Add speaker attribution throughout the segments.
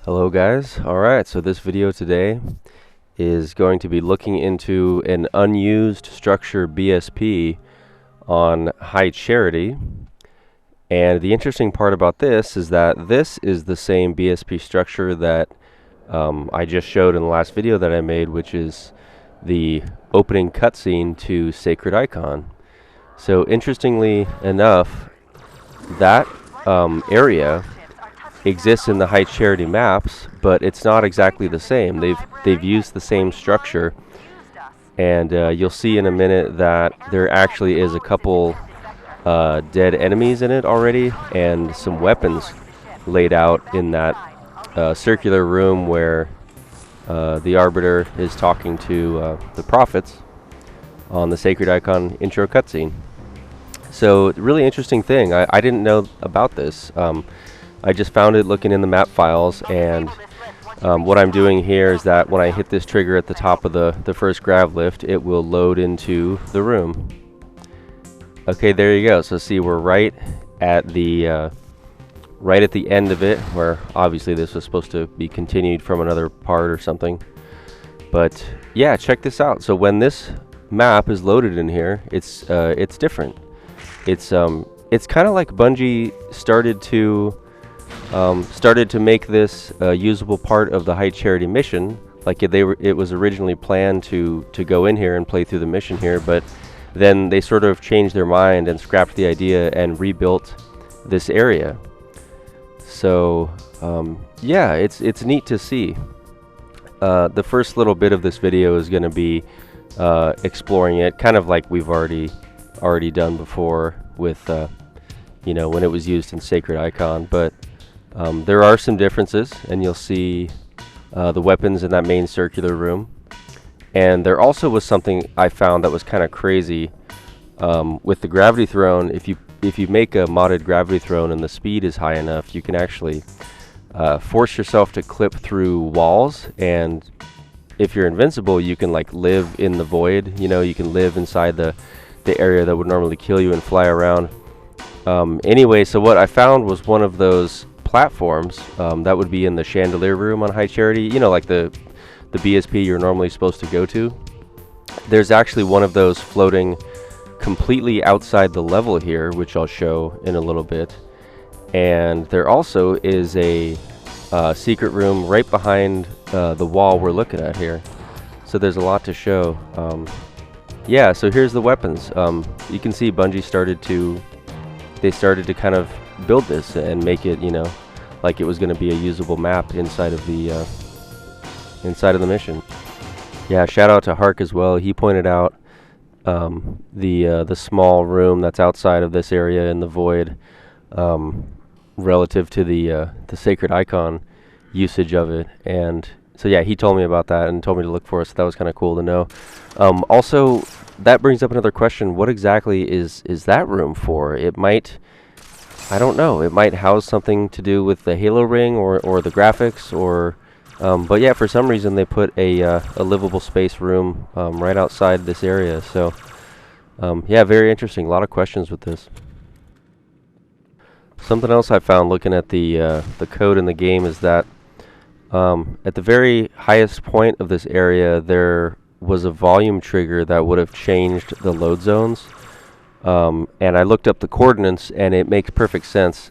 Speaker 1: Hello guys. Alright, so this video today is going to be looking into an unused structure BSP on High Charity. And the interesting part about this is that this is the same BSP structure that I just showed in the last video that I made, which is the opening cutscene to Sacred Icon. So interestingly enough, that area exists in the High Charity maps, but it's not exactly the same. They've used the same structure, and you'll see in a minute that there actually is a couple dead enemies in it already, and some weapons laid out in that circular room where the Arbiter is talking to the prophets on the Sacred Icon intro cutscene. So, really interesting thing. I didn't know about this. I just found it looking in the map files, and what I'm doing here is that when I hit this trigger at the top of the first grav lift, it will load into the room. Okay, there you go. So see, we're right at the end of it, where obviously this was supposed to be continued from another part or something. But yeah, check this out. So when this map is loaded in here, it's different. It's kind of like Bungie started to make this a usable part of the High Charity mission. Like it was originally planned to go in here and play through the mission here, but then they sort of changed their mind and scrapped the idea and rebuilt this area. So yeah, it's neat to see. The first little bit of this video is going to be exploring it, kind of like we've already done before with you know, when it was used in Sacred Icon, but there are some differences, and you'll see the weapons in that main circular room. And there also was something I found that was kind of crazy with the gravity throne. If you make a modded gravity throne and the speed is high enough, you can actually force yourself to clip through walls, and if you're invincible, you can like live in the void. You know, you can live inside the area that would normally kill you and fly around. Anyway, so what I found was one of those platforms that would be in the chandelier room on High Charity, you know, like the BSP you're normally supposed to go to. There's actually one of those floating completely outside the level here, which I'll show in a little bit. And there also is a secret room right behind the wall we're looking at here. So there's a lot to show. Yeah, so here's the weapons. You can see Bungie started to kind of build this and make it, you know, like it was going to be a usable map inside of the mission. Yeah, shout out to Harc as well. He pointed out the small room that's outside of this area in the void, relative to the Sacred Icon usage of it. And so yeah, he told me about that and told me to look for it, so that was kind of cool to know. Also, that brings up another question. What exactly is that room for? It might, I don't know, it might house something to do with the Halo ring or the graphics, or but yeah, for some reason they put a livable space room right outside this area. So yeah, very interesting. A lot of questions with this. Something else I found looking at the code in the game is that at the very highest point of this area, there was a volume trigger that would have changed the load zones. And I looked up the coordinates, and it makes perfect sense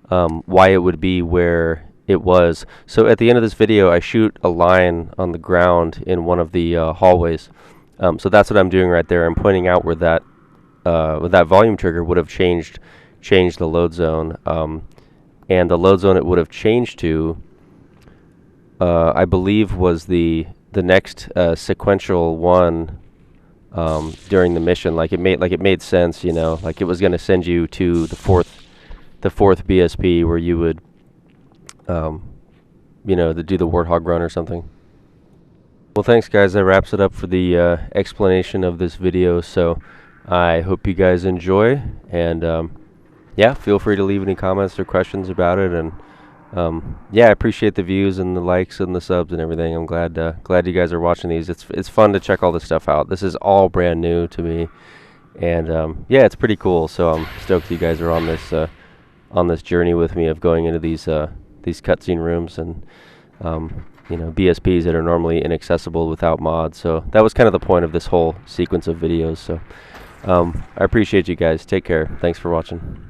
Speaker 1: why it would be where it was. So at the end of this video, I shoot a line on the ground in one of the hallways. So that's what I'm doing right there. I'm pointing out where that volume trigger would have changed the load zone. And the load zone it would have changed to, I believe, was the next sequential one during the mission. Like it made sense, you know, like it was going to send you to the fourth BSP where you would you know, do the warthog run or something. Well, thanks guys, that wraps it up for the explanation of this video. So I hope you guys enjoy, and yeah, feel free to leave any comments or questions about it. And yeah, I appreciate the views and the likes and the subs and everything. I'm glad you guys are watching these. It's fun to check all this stuff out. This is all brand new to me, and yeah, it's pretty cool. So I'm stoked you guys are on this journey with me of going into these these cutscene rooms and you know, BSPs that are normally inaccessible without mods. So that was kind of the point of this whole sequence of videos. So I appreciate you guys. Take care. Thanks for watching.